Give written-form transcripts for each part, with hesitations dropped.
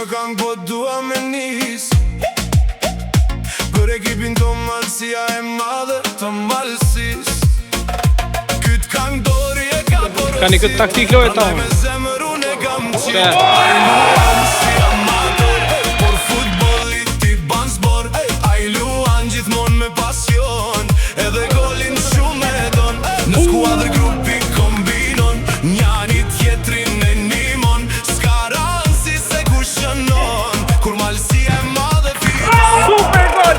Gang po dua me nis Për ekipin të malësia e madhe të malësis Kyt gang dori e ka porosi Ka një këtë taktik lojë ta me zemër unë e kam qi Luan si amator Por futbolit ti ban zbor A i luan gjithmon me pasion Edhe golin shumë e don Në skuadrë grupi kombinon Njani tjetrin e nimon Ska ransi se ku shënon Kur malësi e madhe fiton Super gol!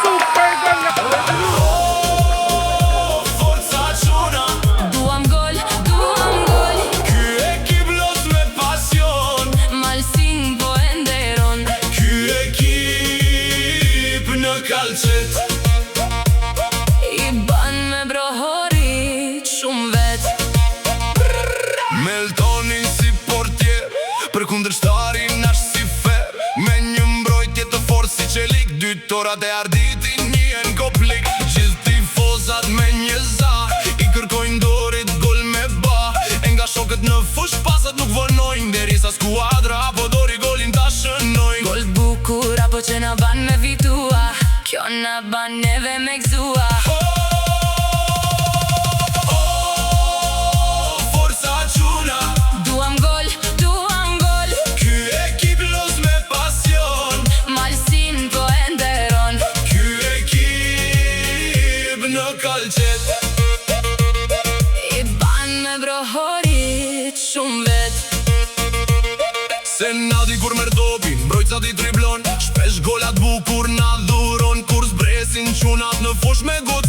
Super gol! Oh, forca quna Duam gol Ky ekip los me pasion Malsin po e nderon Ky ekip në kalqet I ban me brohorit shumë vet Meltonin si portjer Për kundërshtarin ashtë si fer Me një mbrojtje të forë si qelik Dy torat e arditin njën koplik Gjithë tifozat me një za I kërkojnë dorit gol me ba E nga shokët në fush pasat nuk vonojnë Derisa skuadra apo dori golin ta shënojnë Gol bukur apo që na ban me vitua Kjo na ban neve me gzua Forca quna Duam gol Ky ekip los me pasion Malsin po e nderon Ky ekip në kalqet I ban me brohorit shumë vet Se na di kur merr dopin, mbrojtësat i driblon Shpesh golat bukur na dhuron Kur zbresin qunat në fush me got